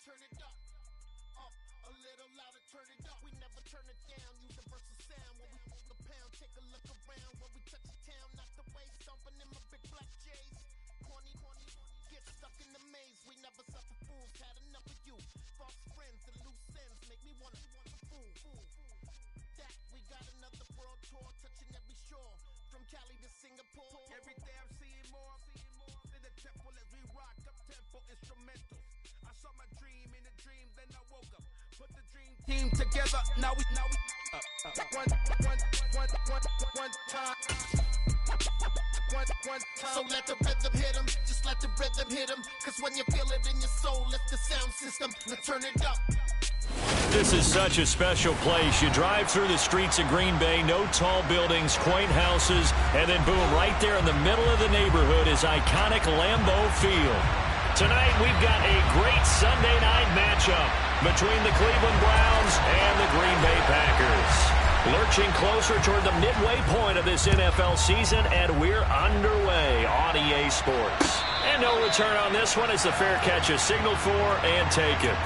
turn it up, a little louder, turn it up. We never turn it down, universal sound. When we hold the pound, take a look around. When we touch the town, not the way, stomping in my big black J's. Corny, get stuck in the maze. We never suffer fools, had enough of you. False friends and loose ends make me wanna fool. That we got another world tour, touching every shore, from Cali to Singapore. Every day I'm seeing more in the temple as we rock up tempo instrumentals. I saw my dream in a dream, then I woke up. Put the dream team together. Now we one time. So let the rhythm hit 'em, just let the rhythm hit 'em. Cause when you feel it in your soul, lift the sound system, now turn it up. This is such a special place. You drive through the streets of Green Bay, no tall buildings, quaint houses, and then boom, right there in the middle of the neighborhood is iconic Lambeau Field. Tonight we've got a great Sunday night matchup between the Cleveland Browns and the Green Bay Packers. Lurching closer toward the midway point of this NFL season, and we're underway on EA Sports. And no return on this one as the fair catch is signaled for and taken.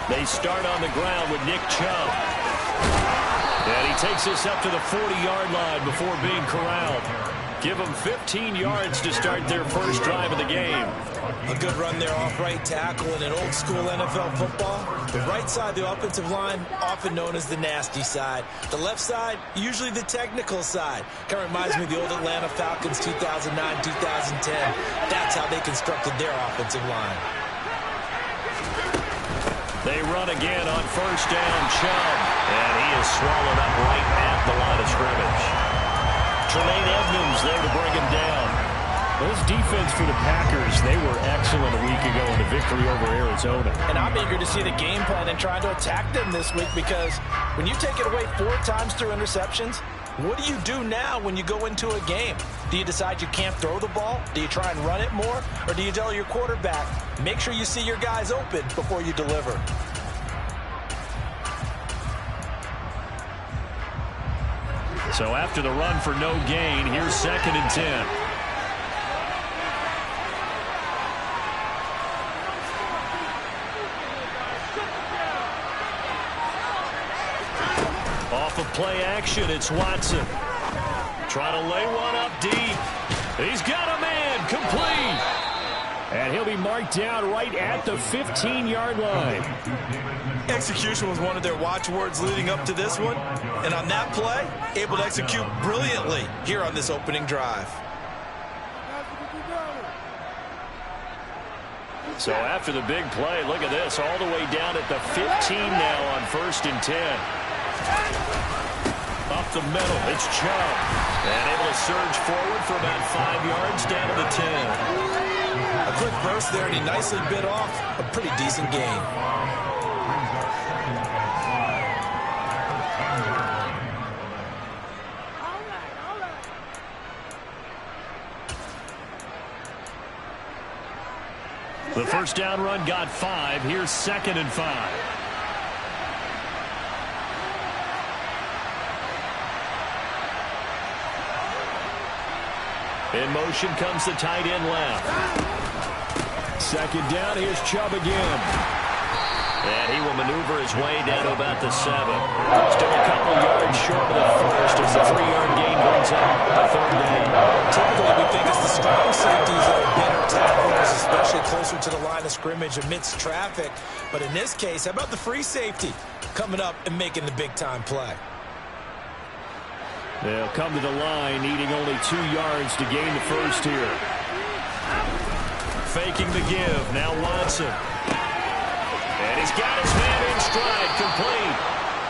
They start on the ground with Nick Chubb. And he takes us up to the 40-yard line before being corralled. Give them 15 yards to start their first drive of the game. A good run there off right tackle in an old-school NFL football. The right side of the offensive line, often known as the nasty side. The left side, usually the technical side. Kind of reminds me of the old Atlanta Falcons 2009-2010. That's how they constructed their offensive line. They run again on first down, Chubb. And he is swallowed up right at the line of scrimmage. Tremaine Edmonds there to bring him down. This defense for the Packers, they were excellent a week ago in the victory over Arizona. And I'm eager to see the game plan and trying to attack them this week, because when you take it away 4 times through interceptions, what do you do now when you go into a game? Do you decide you can't throw the ball? Do you try and run it more? Or do you tell your quarterback, make sure you see your guys open before you deliver? So after the run for no gain, here's 2nd and 10. Off of play action, it's Watson. Trying to lay one up deep. He's got a man, complete. And he'll be marked down right at the 15-yard line. Execution was one of their watchwords leading up to this one. And on that play, able to execute brilliantly here on this opening drive. So after the big play, look at this, all the way down at the 15 now on 1st and 10. Up the middle, it's Chubb. And able to surge forward for about 5 yards down to the 10. A quick burst there, and he nicely bit off a pretty decent gain. The first down run got 5. Here's 2nd and 5. In motion comes the tight end left. 2nd down, here's Chubb again. And he will maneuver his way down to about the 7. Still a couple yards short of the first as the 3-yard gain brings up the 3rd down. Typically, we think it's the strong safeties that are better tacklers, especially closer to the line of scrimmage amidst traffic. But in this case, how about the free safety coming up and making the big-time play? They'll come to the line, needing only 2 yards to gain the first here. Faking the give, now Watson. And he's got his man in stride, complete.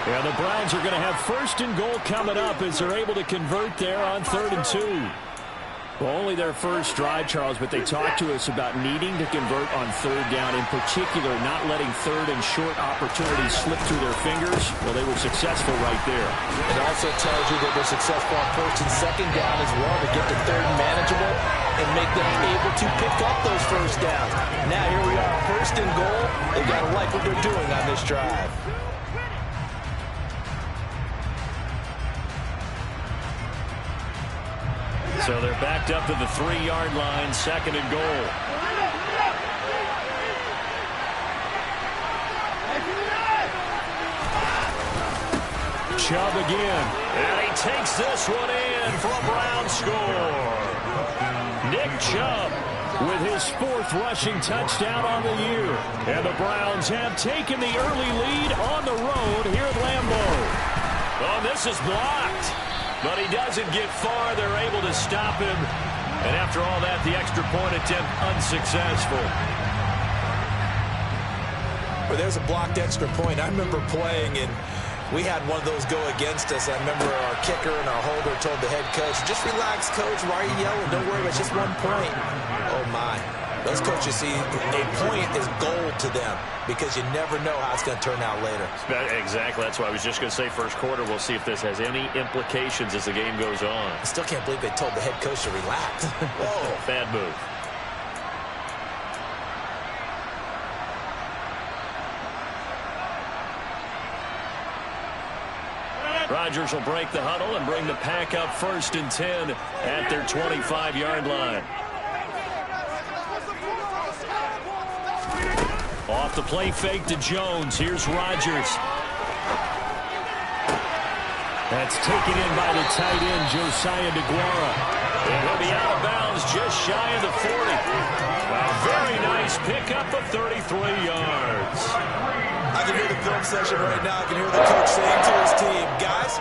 Yeah, the Browns are going to have 1st and goal coming up as they're able to convert there on 3rd and 2. Well, only their first drive, Charles, but they talked to us about needing to convert on third down, in particular not letting third and short opportunities slip through their fingers. Well, they were successful right there. It also tells you they were successful on first and second down as well to get to third and manageable and make them able to pick up those first downs. Now here we are, first and goal. They got to like what they're doing on this drive. So they're backed up to the 3-yard line, second and goal. Chubb again. And he takes this one in for a Brown score. Nick Chubb with his 4th rushing touchdown on the year. And the Browns have taken the early lead on the road here at Lambeau. Oh, this is blocked. But he doesn't get far. They're able to stop him. And after all that, the extra point attempt unsuccessful. Well, there's a blocked extra point. I remember playing, and we had one of those go against us. I remember our kicker and our holder told the head coach, just relax, coach. Why are you yelling? Don't worry, it's just 1 point. Oh, my. Those coaches see a point is gold to them because you never know how it's going to turn out later. Exactly. That's why I was just going to say first quarter. We'll see if this has any implications as the game goes on. I still can't believe they told the head coach to relax. Whoa. Bad move. Rodgers will break the huddle and bring the pack up first and 10 at their 25-yard line. Off the play fake to Jones. Here's Rodgers. That's taken in by the tight end, Josiah DeGuara. And he'll be out of bounds just shy of the 40. A very nice pickup of 33 yards. I can hear the film session right now. I can hear the coach saying to his team, guys,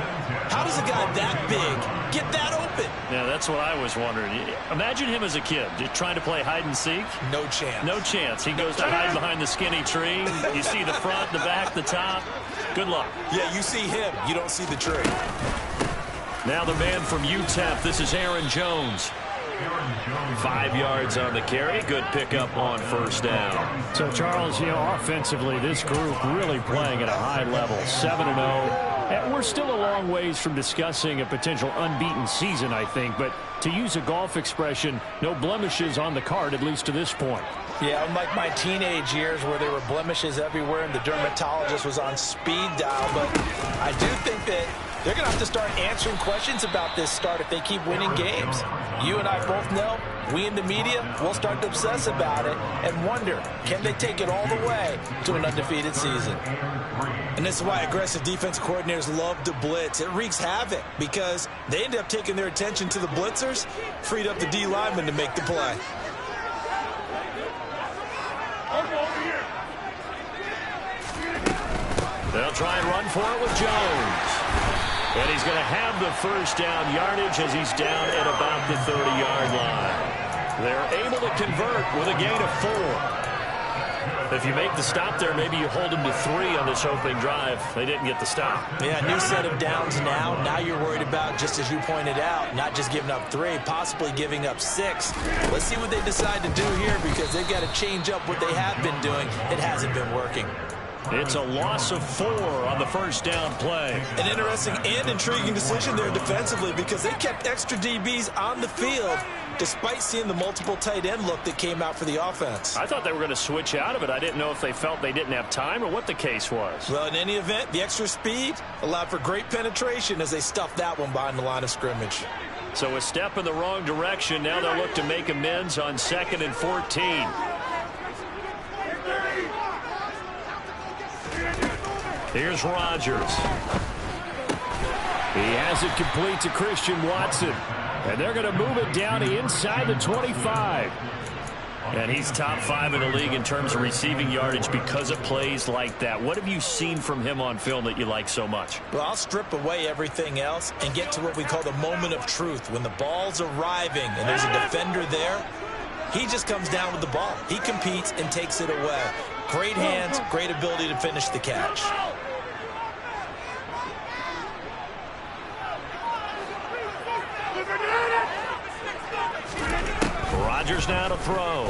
how does a guy that big get that open? Yeah, that's what I was wondering. Imagine him as a kid, just trying to play hide and seek. No chance. No chance. He goes to hide behind the skinny tree. You see the front, the back, the top. Good luck. Yeah, you see him. You don't see the tree. Now the man from UTEP. This is Aaron Jones. 5 yards on the carry. Good pickup on first down. So, Charles, offensively, this group really playing at a high level. 7-0. And we're still a long ways from discussing a potential unbeaten season, I think. But to use a golf expression, no blemishes on the card, at least to this point. Yeah, unlike my teenage years where there were blemishes everywhere and the dermatologist was on speed dial. But I do think that they're going to have to start answering questions about this start if they keep winning games. You and I both know, we in the media, will start to obsess about it and wonder, can they take it all the way to an undefeated season? And this is why aggressive defense coordinators love to blitz. It wreaks havoc because they end up taking their attention to the blitzers, freed up the D lineman to make the play. They'll try and run for it with Jones. And he's going to have the first down yardage as he's down at about the 30-yard line. They're able to convert with a gain of 4. If you make the stop there, maybe you hold them to 3 on this opening drive. They didn't get the stop. Yeah, new set of downs now. Now you're worried about, just as you pointed out, not just giving up 3, possibly giving up 6. Let's see what they decide to do here because they've got to change up what they have been doing. It hasn't been working. It's a loss of 4 on the first down play. An interesting and intriguing decision there defensively because they kept extra DBs on the field despite seeing the multiple tight end look that came out for the offense. I thought they were going to switch out of it. I didn't know if they felt they didn't have time or what the case was. Well, in any event, the extra speed allowed for great penetration as they stuffed that one behind the line of scrimmage. So a step in the wrong direction. Now they'll look to make amends on 2nd and 14. Here's Rodgers. He has it complete to Christian Watson. And they're going to move it down to inside the 25. And he's top 5 in the league in terms of receiving yardage because of plays like that. What have you seen from him on film that you like so much? Well, I'll strip away everything else and get to what we call the moment of truth. When the ball's arriving and there's a defender there, he just comes down with the ball. He competes and takes it away. Great hands, great ability to finish the catch. Rodgers now to throw.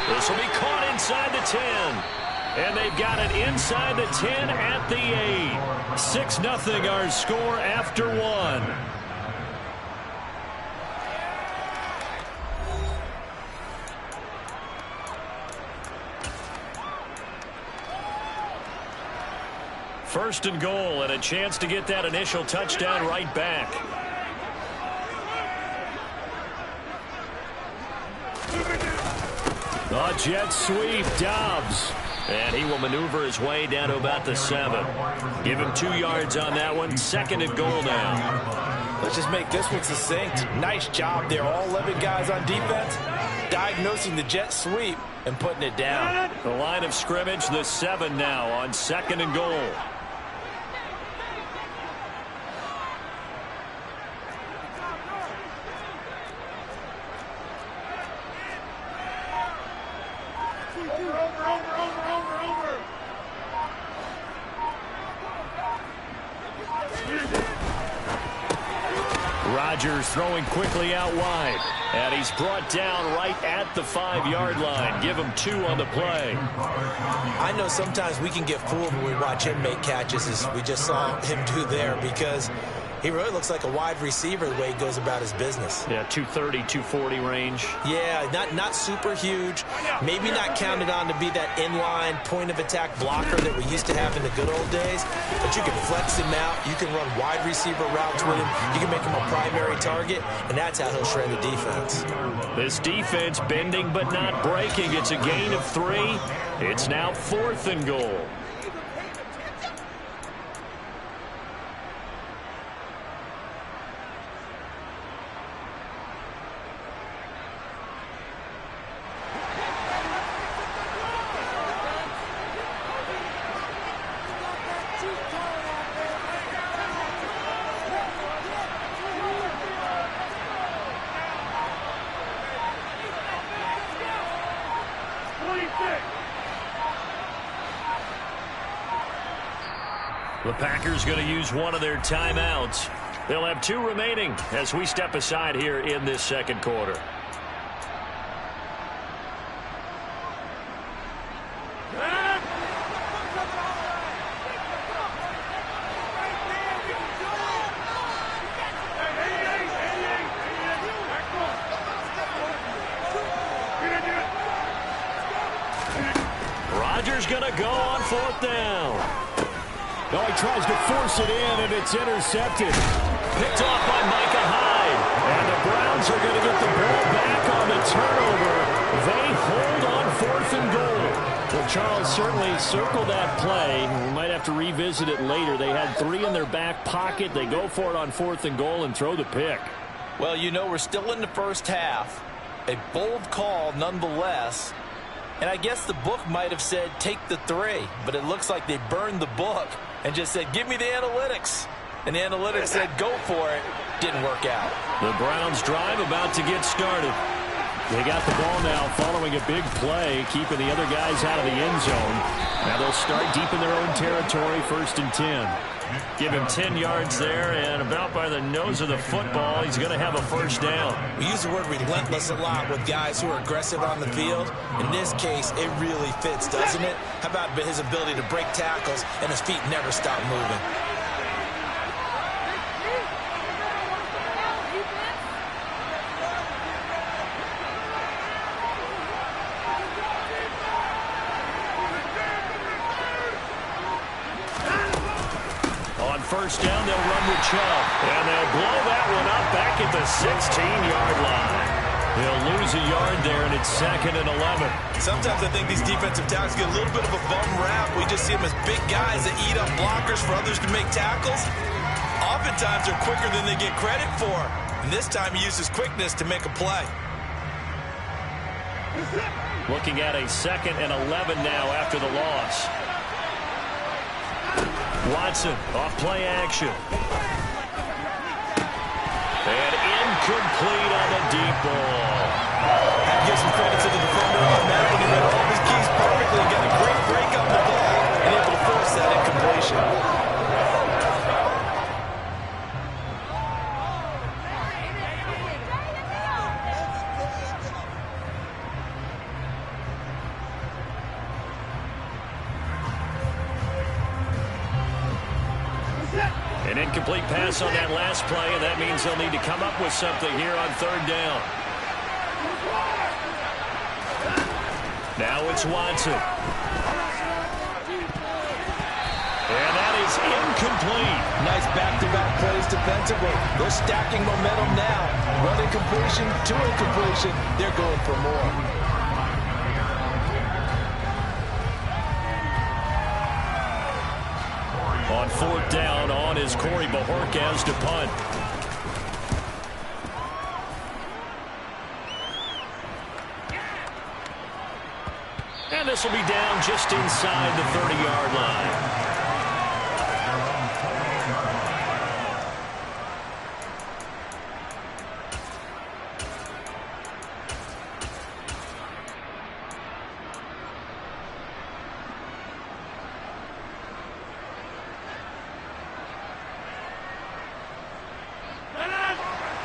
This will be caught inside the 10. And they've got it inside the 10 at the 8. 6-0 our score after 1. First and goal, and a chance to get that initial touchdown right back. A jet sweep, Dobbs. And he will maneuver his way down to about the 7. Give him 2 yards on that one. 2nd and goal now. Let's just make this one succinct. Nice job there. All 11 guys on defense diagnosing the jet sweep and putting it down. The line of scrimmage, the 7 now on 2nd and goal. Rodgers throwing quickly out wide. And he's brought down right at the 5-yard line. Give him 2 on the play. I know sometimes we can get fooled when we watch him make catches, as we just saw him do there, because he really looks like a wide receiver the way he goes about his business. Yeah, 230, 240 range. Yeah, not super huge. Maybe not counted on to be that inline point-of-attack blocker that we used to have in the good old days. But you can flex him out. You can run wide receiver routes with him. You can make him a primary target, and that's how he'll shred the defense. This defense bending but not breaking. It's a gain of 3. It's now 4th and goal. The Packers going to use one of their timeouts. They'll have 2 remaining as we step aside here in this 2nd quarter. Rodgers going to go on 4th down. No, he tries to force it in, and it's intercepted. Picked off by Micah Hyde. And the Browns are going to get the ball back on the turnover. They hold on 4th and goal. Well, Charles, certainly circle that play. We might have to revisit it later. They had 3 in their back pocket. They go for it on 4th and goal and throw the pick. Well, you know, we're still in the first half. A bold call nonetheless. And I guess the book might have said take the 3, but it looks like they burned the book and just said, give me the analytics. And the analytics said, go for it. Didn't work out. The Browns drive about to get started. They got the ball now following a big play, keeping the other guys out of the end zone. Now they'll start deep in their own territory, 1st and 10. Give him 10 yards there, and about by the nose of the football, he's going to have a 1st down. We use the word relentless a lot with guys who are aggressive on the field. In this case, it really fits, doesn't it? How about his ability to break tackles and his feet never stop moving? On 1st down, they'll run with Chubb. And they'll blow that one up back at the 16-yard line. They'll lose a yard there, and it's 2nd and 11. Sometimes I think these defensive tackles get a little bit of a bum rap. We just see them as big guys that eat up blockers for others to make tackles. Oftentimes, they're quicker than they get credit for. And this time, he uses quickness to make a play. Looking at a 2nd and 11 now after the loss. Watson off play action. And incomplete on the deep ball. That gives some credit to the defender on that when he read all of his keys perfectly and got a great break on the ball and able to force that incompletion. An incomplete pass on that last play, and that means they'll need to come up with something here on third down. Now it's Watson. And that is incomplete. Nice back-to-back plays defensively. They're stacking momentum now. One incompletion, two incompletion. They're going for more. On fourth down, on is Corey Bajorquez to punt. And this will be down just inside the 30-yard line.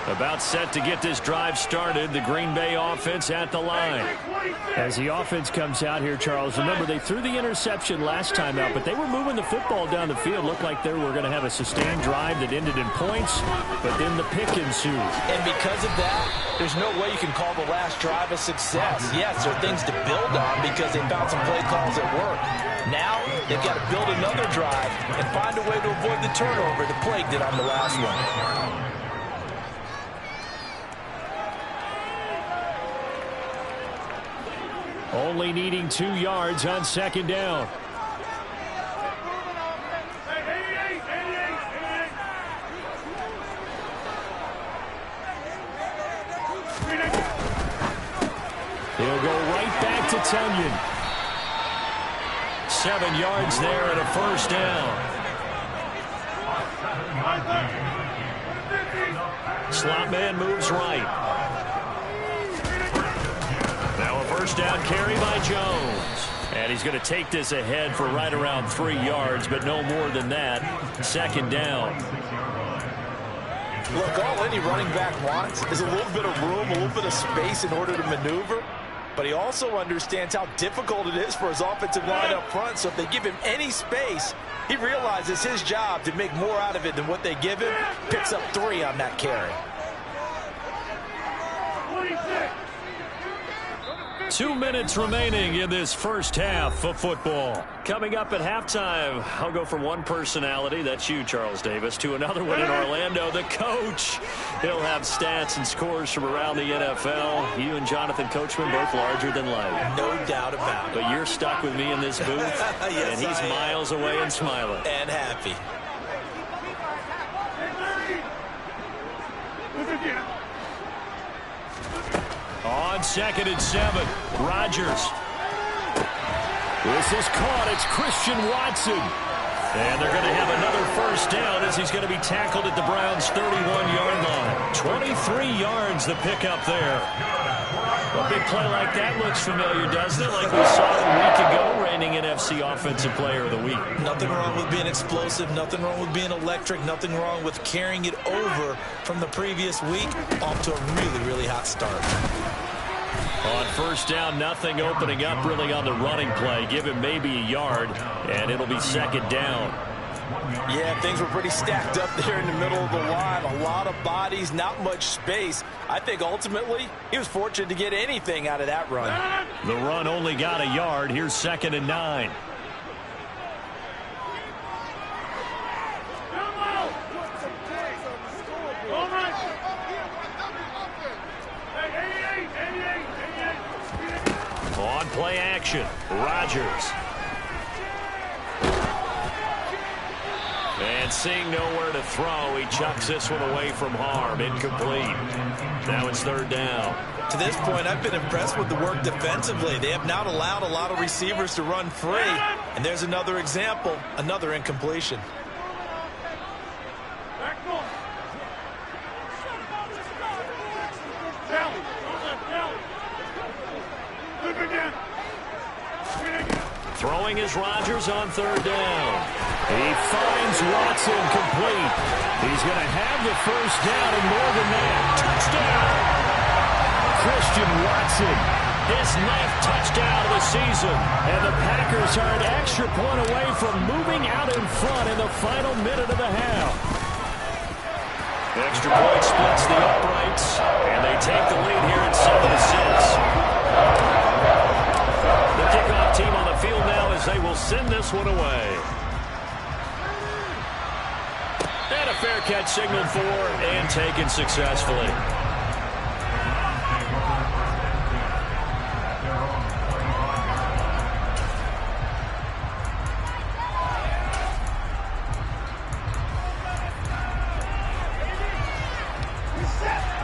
About set to get this drive started. The Green Bay offense at the line. As the offense comes out here, Charles, remember they threw the interception last time out, but they were moving the football down the field. Looked like they were going to have a sustained drive that ended in points, but then the pick ensued. And because of that, there's no way you can call the last drive a success. Yes, there are things to build on because they found some play calls that work. Now, they've got to build another drive and find a way to avoid the turnover that plagued it on the last one. Only needing 2 yards on second down. He'll go right back to Tunyon. 7 yards there and a first down. Slot man moves right. First down carry by Jones. And he's going to take this ahead for right around 3 yards, but no more than that. Second down. Look, all any running back wants is a little bit of room, a little bit of space in order to maneuver. But he also understands how difficult it is for his offensive line up front. So if they give him any space, he realizes his job to make more out of it than what they give him. Picks up 3 on that carry. 2 minutes remaining in this first half of football. Coming up at halftime, I'll go from one personality, that's you, Charles Davis, to another one in Orlando, the coach. He'll have stats and scores from around the NFL. You and Jonathan Coachman both larger than life. No doubt about it. But you're stuck with me in this booth, yes, and he's miles away and smiling. And happy. On 2nd and 7, Rodgers. This is caught. It's Christian Watson. And they're going to have another first down as he's going to be tackled at the Browns' 31-yard line. 23 yards the pickup there. A big play like that looks familiar, doesn't it? Like we saw a week ago, reigning NFC Offensive Player of the Week. Nothing wrong with being explosive. Nothing wrong with being electric. Nothing wrong with carrying it over from the previous week off to a really, really hot start. On first down, nothing opening up really on the running play. Give him maybe a yard, and it'll be second down. Yeah, things were pretty stacked up there in the middle of the line. A lot of bodies, not much space. I think ultimately he was fortunate to get anything out of that run. The run only got a yard. Here's 2nd and 9. On play action, Rodgers. And seeing nowhere to throw, he chucks this one away from harm. Incomplete. Now it's 3rd down. To this point, I've been impressed with the work defensively. They have not allowed a lot of receivers to run free. And there's another example, another incompletion. Throwing is Rodgers on 3rd down. He finds Watson complete. He's going to have the first down and more than that. Touchdown! Christian Watson, his 9th touchdown of the season. And the Packers are an extra point away from moving out in front in the final minute of the half. Extra point splits the uprights, and they take the lead here at 7-6. The kickoff team on the field now as they will send this one away. And a fair catch signaled for and taken successfully.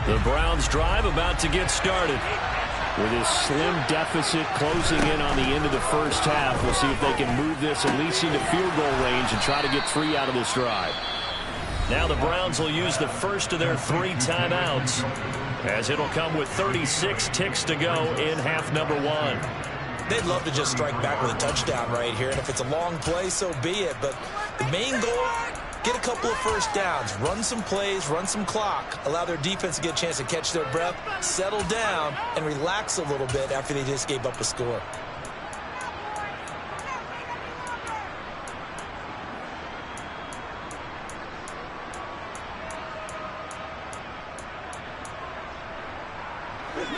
The Browns drive about to get started. With his slim deficit closing in on the end of the first half, we'll see if they can move this at least into field goal range and try to get 3 out of this drive. Now the Browns will use the first of their 3 timeouts, as it'll come with 36 ticks to go in half number 1. They'd love to just strike back with a touchdown right here, and if it's a long play, so be it. But the main goal, get a couple of first downs, run some plays, run some clock, allow their defense to get a chance to catch their breath, settle down, and relax a little bit after they just gave up a score.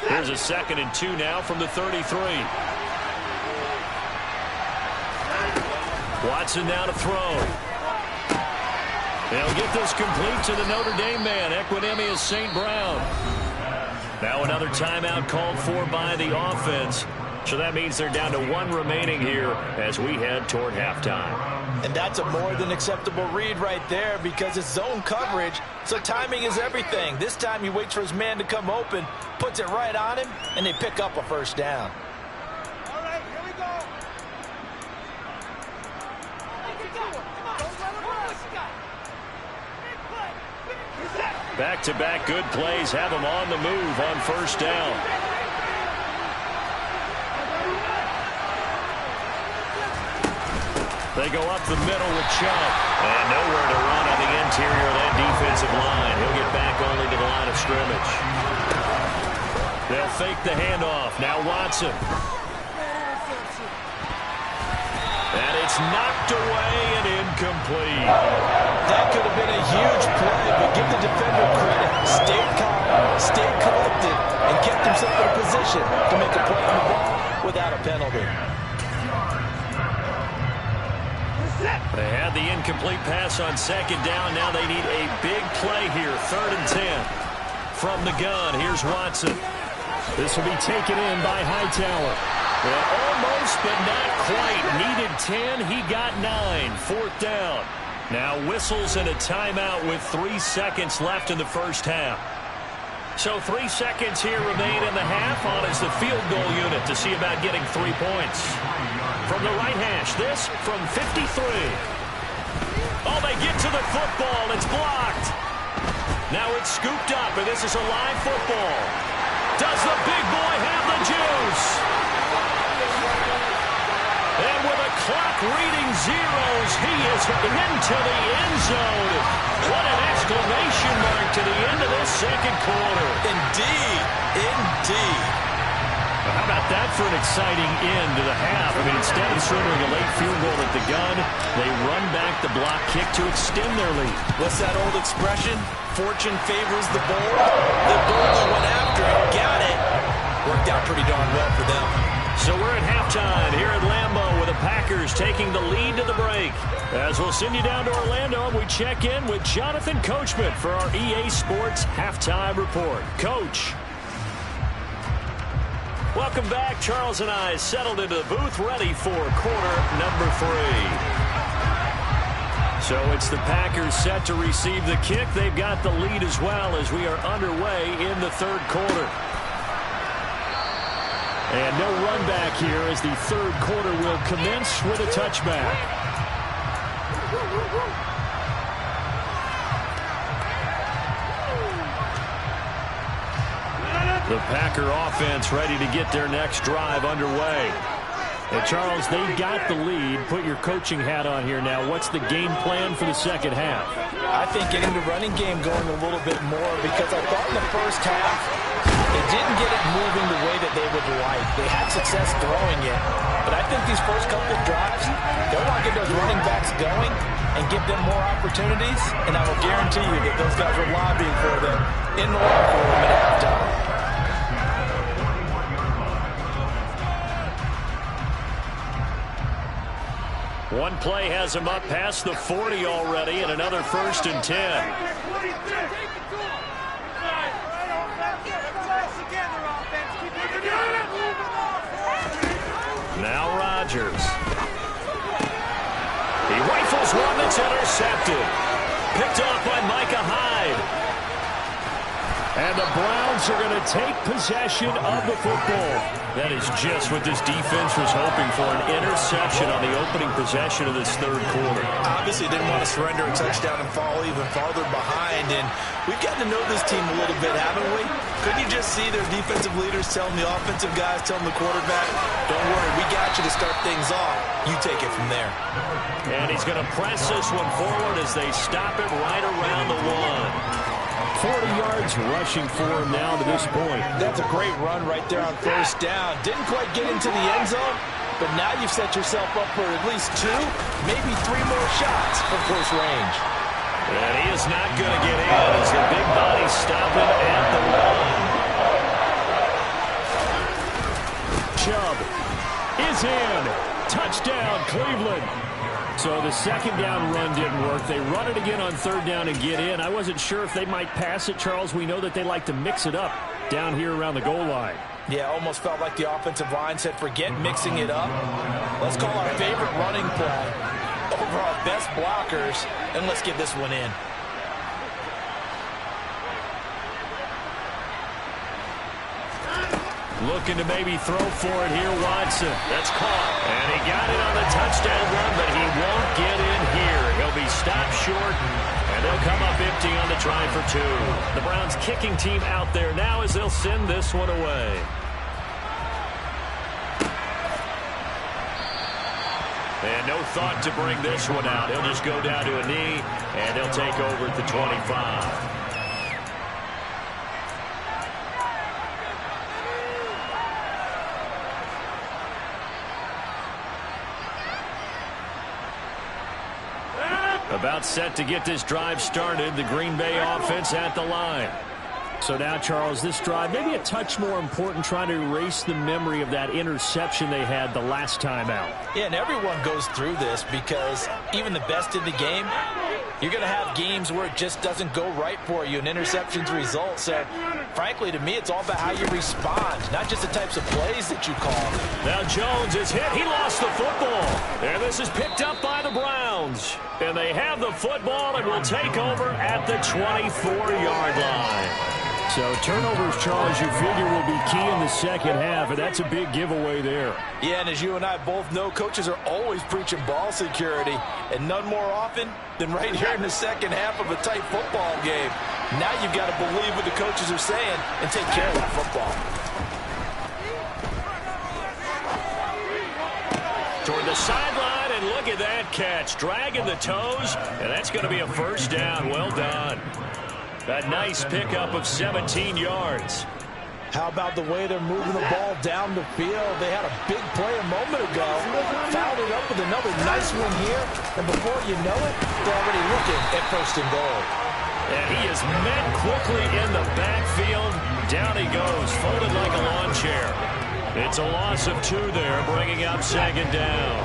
Here's a 2nd and 2 now from the 33. Watson now to throw. They'll get this complete to the Notre Dame man, Equinemius St. Brown. Now another timeout called for by the offense. So that means they're down to 1 remaining here as we head toward halftime. And that's a more than acceptable read right there because it's zone coverage, so timing is everything. This time he waits for his man to come open, puts it right on him, and they pick up a first down. All right, here we go. Back-to-back good plays have them on the move on first down. They go up the middle with Chubb. And nowhere to run on the interior of that defensive line. He'll get back only to the line of scrimmage. They'll fake the handoff. Now Watson. And it's knocked away and incomplete. That could have been a huge play, but give the defender credit. Stayed calm, stayed collected, and kept himself in a position to make a play on the ball without a penalty. They had the incomplete pass on 2nd down. Now they need a big play here. 3rd and 10. From the gun, here's Watson. This will be taken in by Hightower. Well, almost, but not quite. Needed 10. He got 9. 4th down. Now whistles and a timeout with 3 seconds left in the first half. So 3 seconds here remain in the half on as the field goal unit to see about getting 3 points. From the right hash, this from 53. Oh, they get to the football. It's blocked. Now it's scooped up, and this is a live football. Does the big boy have the juice? And with a clock reading zeros, he is into the end zone. What an exclamation mark to the end of this 2nd quarter. Indeed, indeed. How about that for an exciting end to the half? I mean, instead of surrendering a late field goal at the gun, they run back the block kick to extend their lead. What's that old expression? Fortune favors the bold. The bold went after it, got it. Worked out pretty darn well for them. So we're at halftime here at Lambeau with the Packers taking the lead to the break. As we'll send you down to Orlando, we check in with Jonathan Coachman for our EA Sports Halftime Report. Coach. Welcome back. Charles and I settled into the booth ready for quarter number 3. So it's the Packers set to receive the kick. They've got the lead as well as we are underway in the 3rd quarter. And no run back here as the 3rd quarter will commence with a touchback. The Packer offense ready to get their next drive underway. And Charles, they got the lead. Put your coaching hat on here now. What's the game plan for the 2nd half? I think getting the running game going a little bit more because I thought in the first half They didn't get it moving the way that they would like. They had success throwing it, but I think these first couple of drives, they'll want to get those running backs going and give them more opportunities, and I will guarantee you that those guys were lobbying for them in the locker room at halftime. One play has him up past the 40 already, and another 1st and 10. Now Rodgers. He rifles one that's intercepted. Picked off by Micah Hyde. And the Browns are going to take possession of the football. That is just what this defense was hoping for, an interception on the opening possession of this third quarter. Obviously didn't want to surrender a touchdown and fall even farther behind, and we've gotten to know this team a little bit, haven't we? Couldn't you just see their defensive leaders telling the offensive guys, telling the quarterback, don't worry, we got you to start things off. You take it from there. And he's going to press this one forward as they stop it right around the 1. 40 yards rushing for him now to this point. That's a great run right there on first down. Didn't quite get into the end zone, but now you've set yourself up for at least 2, maybe 3 more shots from close range. And he is not going to get in as the big body stop him at the 1. Chubb is in. Touchdown, Cleveland. So the second down run didn't work. They run it again on third down and get in. I wasn't sure if they might pass it, Charles. We know that they like to mix it up down here around the goal line. Yeah, almost felt like the offensive line said, forget mixing it up. Let's call our favorite running play over our best blockers, and let's get this one in. Looking to maybe throw for it here, Watson. That's caught. And he got it on the touchdown run, but he won't get in here. He'll be stopped short, and they'll come up empty on the try for 2. The Browns kicking team out there now as they'll send this one away. And no thought to bring this one out. He'll just go down to a knee, and he'll take over at the 25. About set to get this drive started, the Green Bay offense at the line. So now, Charles, this drive maybe a touch more important, trying to erase the memory of that interception they had the last time out. Yeah, and everyone goes through this because even the best in the game, you're going to have games where it just doesn't go right for you, and interceptions result. So, frankly, to me, it's all about how you respond, not just the types of plays that you call. Now Jones is hit. He lost the football. And this is picked up by the Browns. And they have the football and will take over at the 24-yard line. So turnovers, Charles, you figure will be key in the second half, and that's a big giveaway there. Yeah, and as you and I both know, coaches are always preaching ball security, and none more often than right here in the second half of a tight football game. Now you've got to believe what the coaches are saying and take care of that football. Toward the sideline, and look at that catch. Dragging the toes, and that's going to be a first down. Well done. A nice pickup of 17 yards. How about the way they're moving the ball down the field? They had a big play a moment ago. Fouled it up with another nice one here. And before you know it, they're already looking at first and goal. And he is met quickly in the backfield. Down he goes, folded like a lawn chair. It's a loss of 2 there, bringing up second down.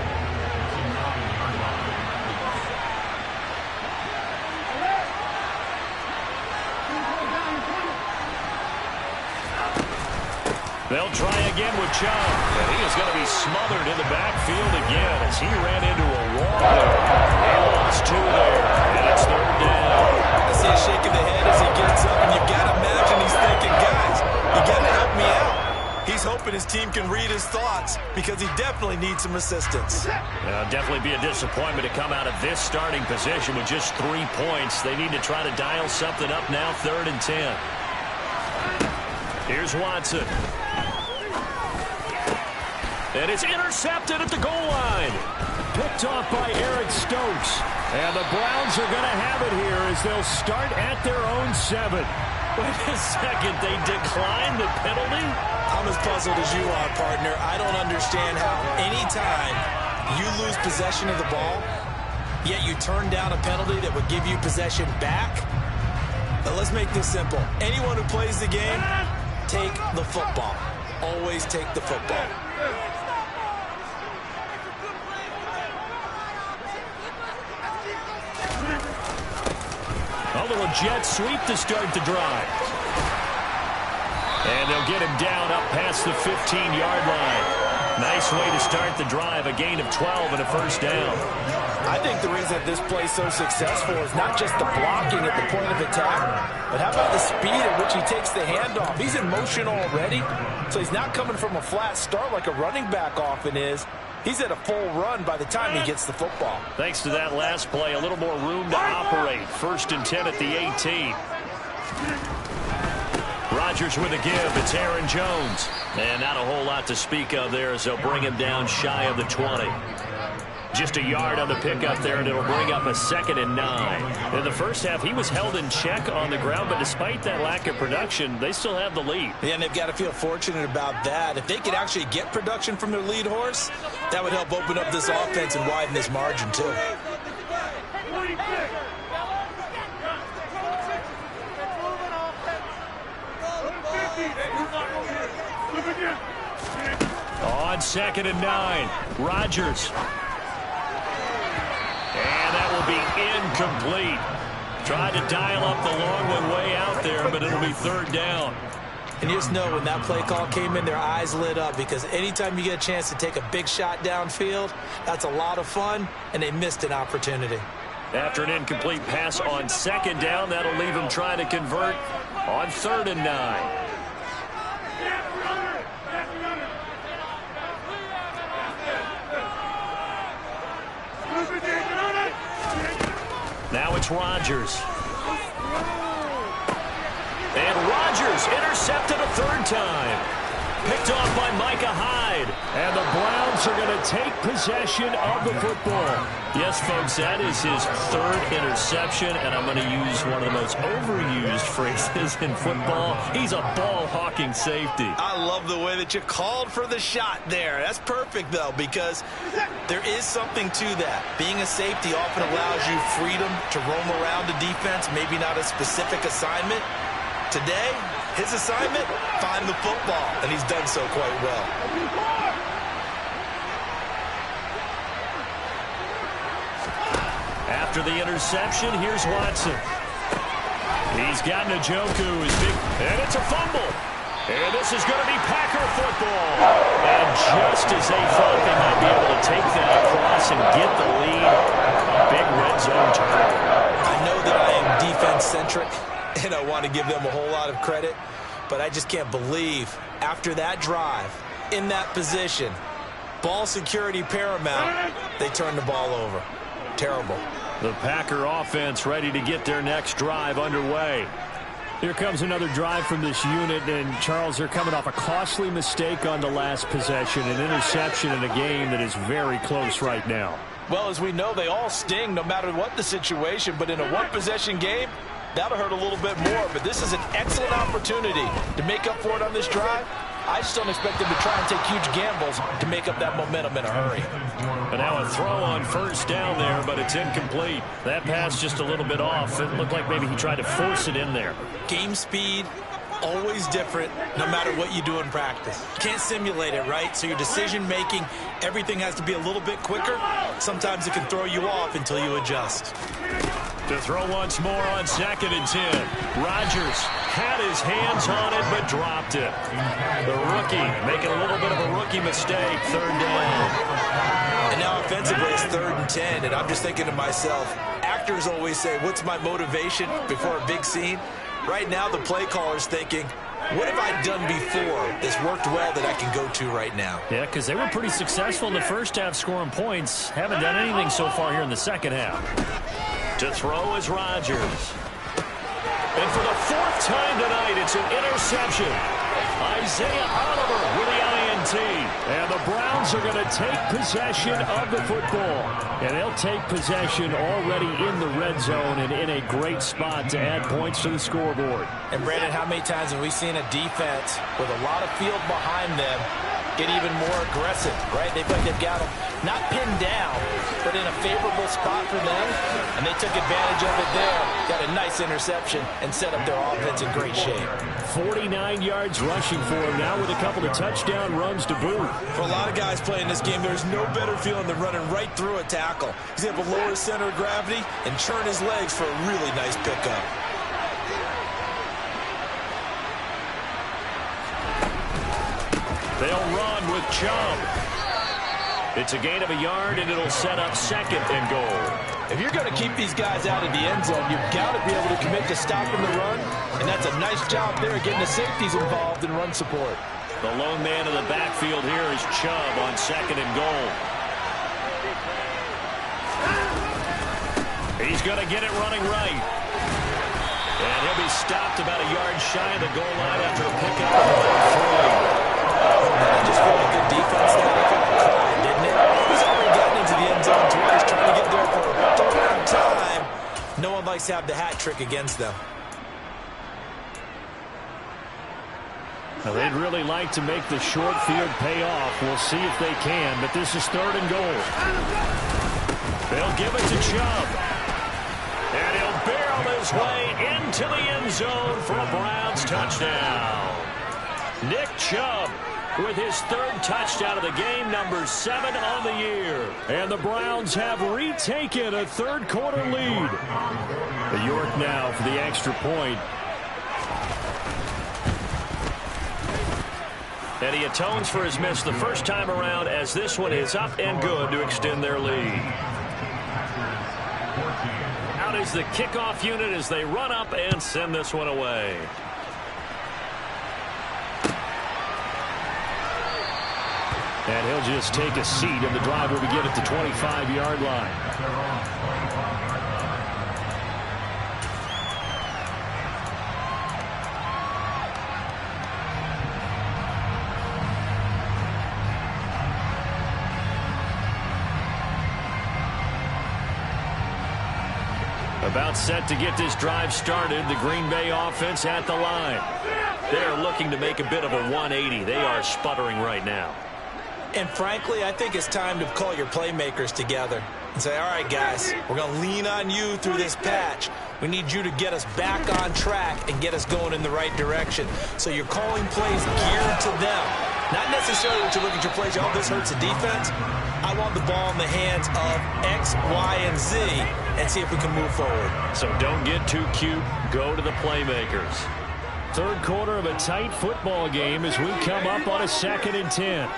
They'll try again with Chubb, and he is going to be smothered in the backfield again as he ran into a wall there. He lost 2 there, and it's third down. I see him shaking the head as he gets up, and you've got to imagine he's thinking, guys, you got to help me out. He's hoping his team can read his thoughts because he definitely needs some assistance. Definitely be a disappointment to come out of this starting position with just 3 points. They need to try to dial something up now, 3rd and 10. Here's Watson. And it's intercepted at the goal line. Picked off by Eric Stokes. And the Browns are going to have it here as as they'll start at their own 7. Wait a second, they declined the penalty? I'm as puzzled as you are, partner. I don't understand how any time you lose possession of the ball, yet you turn down a penalty that would give you possession back. But let's make this simple. Anyone who plays the game, take the football. Always take the football. A little jet sweep to start the drive. And they'll get him down up past the 15-yard line. Nice way to start the drive, a gain of 12 and a first down. I think the reason that this play's so successful is not just the blocking at the point of attack, but how about the speed at which he takes the handoff? He's in motion already, so he's not coming from a flat start like a running back often is. He's at a full run by the time he gets the football. Thanks to that last play, a little more room to operate. 1st and 10 at the 18. Rodgers with a give. It's Aaron Jones. And not a whole lot to speak of there as they'll bring him down shy of the 20. Just a yard on the pickup there, and it'll bring up a 2nd and 9. In the first half, he was held in check on the ground, but despite that lack of production, they still have the lead. Yeah, and they've got to feel fortunate about that. If they could actually get production from their lead horse, that would help open up this offense and widen this margin, too. On 2nd and 9, Rodgers. And that will be incomplete. Tried to dial up the long one way out there, but it'll be 3rd down. And you just know when that play call came in, their eyes lit up, because anytime you get a chance to take a big shot downfield, that's a lot of fun, and they missed an opportunity. After an incomplete pass on 2nd down, that'll leave him trying to convert on 3rd and 9. Now it's Rodgers. And Rodgers intercepted a 3rd time. Picked off by Micah Hyde. And the Browns are going to take possession of the football. Yes, folks, that is his 3rd interception, and I'm going to use one of the most overused phrases in football. He's a ball-hawking safety. I love the way that you called for the shot there. That's perfect, though, because there is something to that. Being a safety often allows you freedom to roam around the defense, maybe not a specific assignment. Today, his assignment, find the football, and he's done so quite well. After the interception, here's Watson. He's got Njoku, his big, and it's a fumble. And this is going to be Packer football. And just as they thought they might be able to take that across and get the lead, a big red zone turnover. I know that I am defense-centric, and I want to give them a whole lot of credit, but I just can't believe after that drive, in that position, ball security paramount, they turned the ball over. Terrible. The Packer offense ready to get their next drive underway. Here comes another drive from this unit, and Charles, they're coming off a costly mistake on the last possession, an interception in a game that is very close right now. Well, as we know, they all sting no matter what the situation, but in a one-possession game, that'll hurt a little bit more, but this is an excellent opportunity to make up for it on this drive. I just don't expect them to try and take huge gambles to make up that momentum in a hurry. And now a throw on 1st down there, but it's incomplete. That pass just a little bit off. It looked like maybe he tried to force it in there. Game speed, always different no matter what you do in practice. You can't simulate it, right? So your decision-making, everything has to be a little bit quicker. Sometimes it can throw you off until you adjust. To throw once more on 2nd and 10. Rodgers had his hands on it, but dropped it. The rookie making a little bit of a rookie mistake. 3rd down. And now offensively it's 3rd and 10, and I'm just thinking to myself, actors always say, what's my motivation before a big scene? Right now the play caller's thinking, what have I done before that's worked well that I can go to right now? Yeah, because they were pretty successful in the first half scoring points. Haven't done anything so far here in the second half. To throw is Rodgers. And for the 4th time tonight, it's an interception. Isaiah Oliver with the INT. penalty. And the Browns are going to take possession of the football. And they'll take possession already in the red zone and in a great spot to add points to the scoreboard. And Brandon, how many times have we seen a defense with a lot of field behind them get even more aggressive, right? They feel like they've got them not pinned down, but in a favorable spot for them, and they took advantage of it there. Got a nice interception and set up their offense in great shape. 49 yards rushing for him now with a couple of touchdown runs to boot. For a lot of guys playing this game, there's no better feeling than running right through a tackle. He's able to lower his center of gravity and churn his legs for a really nice pickup. They'll run with Chubb. It's a gain of a yard, and it'll set up 2nd and goal. If you're going to keep these guys out of the end zone, you've got to be able to commit to stopping the run, and that's a nice job there getting the safeties involved in run support. The lone man in the backfield here is Chubb on 2nd and goal. He's going to get it running right. And he'll be stopped about a yard shy of the goal line after a pickup of about 3. Just for a good defense there, didn't it? He's already gotten into the end zone twice, trying to get there for a third time. No one likes to have the hat trick against them. Now, they'd really like to make the short field pay off. We'll see if they can, but this is 3rd and goal. They'll give it to Chubb. And he'll barrel his way into the end zone for a Browns touchdown. Nick Chubb with his 3rd touchdown of the game, number 7 on the year. And the Browns have retaken a 3rd quarter lead. York now for the extra point. And he atones for his miss the first time around, as this one is up and good to extend their lead. Out is the kickoff unit as they run up and send this one away. And he'll just take a seat, and the drive will begin at the 25-yard line. About set to get this drive started, the Green Bay offense at the line. They're looking to make a bit of a 180. They are sputtering right now. And frankly, I think it's time to call your playmakers together and say, all right, guys, we're going to lean on you through this patch. We need you to get us back on track and get us going in the right direction. So you're calling plays geared to them. Not necessarily that you look at your plays, oh, this hurts the defense. I want the ball in the hands of X, Y, and Z and see if we can move forward. So don't get too cute. Go to the playmakers. 3rd quarter of a tight football game as we come up on a 2nd and 10.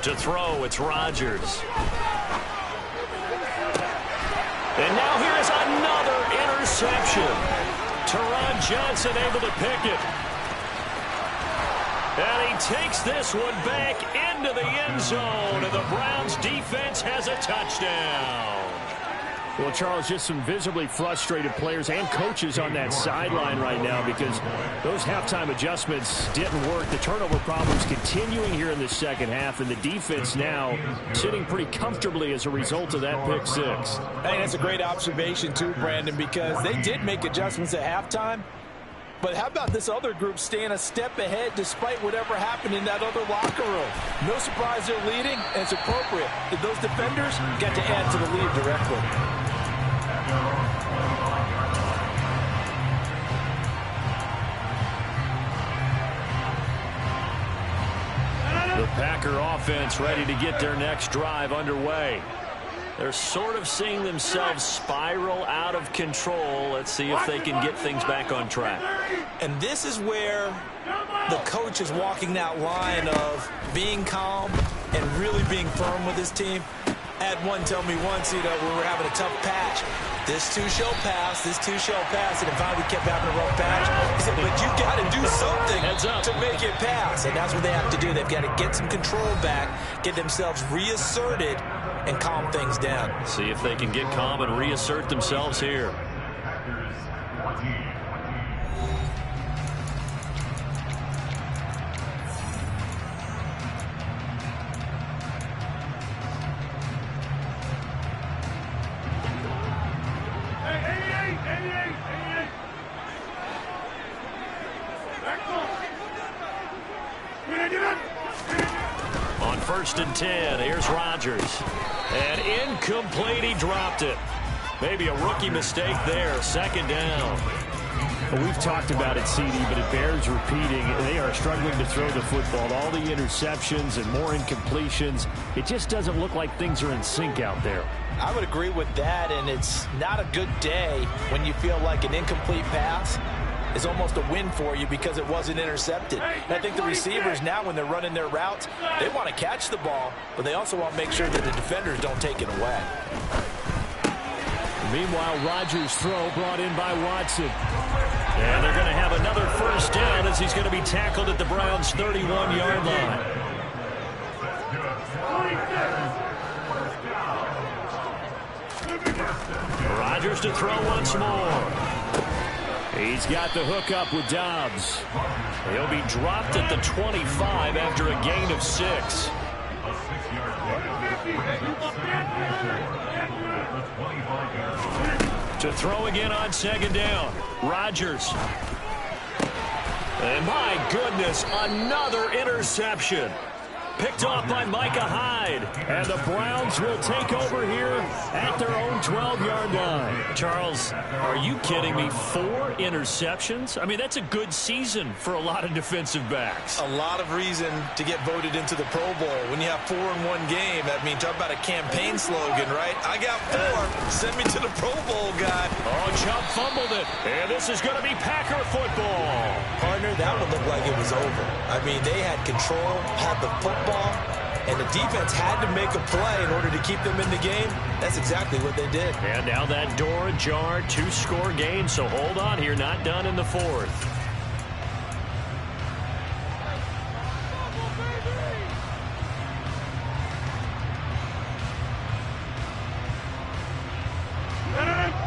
To throw, it's Rodgers. And now here is another interception. Teron Johnson able to pick it. And he takes this one back into the end zone, and the Browns defense has a touchdown. Well, Charles, just some visibly frustrated players and coaches on that sideline right now because those halftime adjustments didn't work. The turnover problems continuing here in the second half, and the defense now sitting pretty comfortably as a result of that pick six. I think that's a great observation too, Brandon, because they did make adjustments at halftime. But how about this other group staying a step ahead despite whatever happened in that other locker room? No surprise they're leading, and it's appropriate. Those defenders got to add to the lead directly. The Packer offense ready to get their next drive underway. They're sort of seeing themselves spiral out of control. Let's see if they can get things back on track. And this is where the coach is walking that line of being calm and really being firm with his team. I had one tell me once, we were having a tough patch. This too shall pass, this too shall pass. And if we kept having a rough patch, he said, but you got to do something to make it pass. And that's what they have to do. They've got to get some control back, get themselves reasserted, and calm things down. See if they can get calm and reassert themselves here. 1st and 10. Here's Rodgers. And incomplete, he dropped it. Maybe a rookie mistake there. 2nd down. Well, we've talked about it, CD, but it bears repeating. They are struggling to throw the football. All the interceptions and more incompletions. It just doesn't look like things are in sync out there. I would agree with that, and it's not a good day when you feel like an incomplete pass is almost a win for you because it wasn't intercepted. And I think the receivers now, when they're running their routes, they want to catch the ball, but they also want to make sure that the defenders don't take it away. Meanwhile, Rodgers' throw brought in by Watson. And they're going to have another 1st down as he's going to be tackled at the Browns' 31-yard line. Rodgers to throw once more. He's got the hook up with Dobbs. He'll be dropped at the 25 after a gain of 6. To throw again on 2nd down. Rodgers. And my goodness, another interception. Picked off by Micah Hyde. And the Browns will take over here at their own 12-yard line. Charles, are you kidding me? 4 interceptions? I mean, that's a good season for a lot of defensive backs. A lot of reason to get voted into the Pro Bowl. When you have 4 in one game, I mean, talk about a campaign slogan, right? I got 4. Send me to the Pro Bowl, guy. Oh, Chubb fumbled it. And this is going to be Packer football. Partner, that one looked like it was over. I mean, they had control, had the football, and the defense had to make a play in order to keep them in the game. That's exactly what they did. And now that door ajar, 2-score game, so hold on here, not done in the 4th.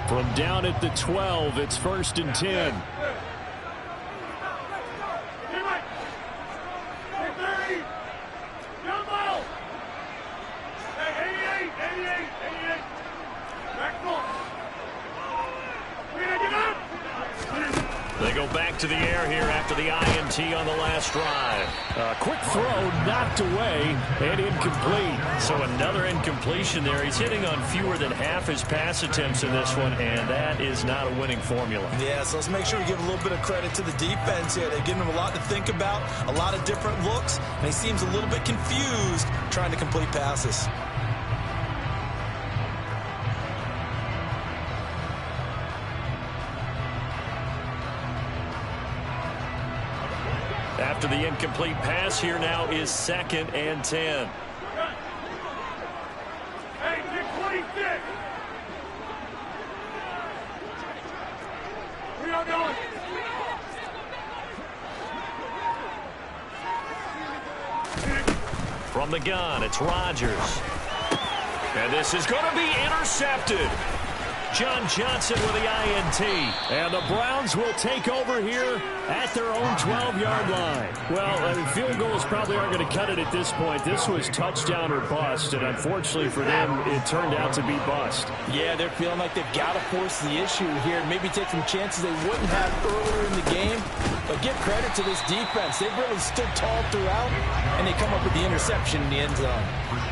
From down at the 12, it's 1st and 10. They go back to the air here after the INT on the last drive. Quick throw knocked away and incomplete. So another incompletion there. He's hitting on fewer than half his pass attempts in this one, and that is not a winning formula. Yeah, so let's make sure we give a little bit of credit to the defense here. They're giving him a lot to think about, a lot of different looks, and he seems a little bit confused trying to complete passes. After the incomplete pass, here now is 2nd and 10. Hey, 26. We are going. From the gun, it's Rodgers. And this is going to be intercepted. John Johnson with the INT. And the Browns will take over here at their own 12-yard line. Well, field goals probably aren't going to cut it at this point. This was touchdown or bust, and unfortunately for them, it turned out to be bust. Yeah, they're feeling like they've got to force the issue here, maybe take some chances they wouldn't have earlier in the game. But give credit to this defense. They've really stood tall throughout, and they come up with the interception in the end zone.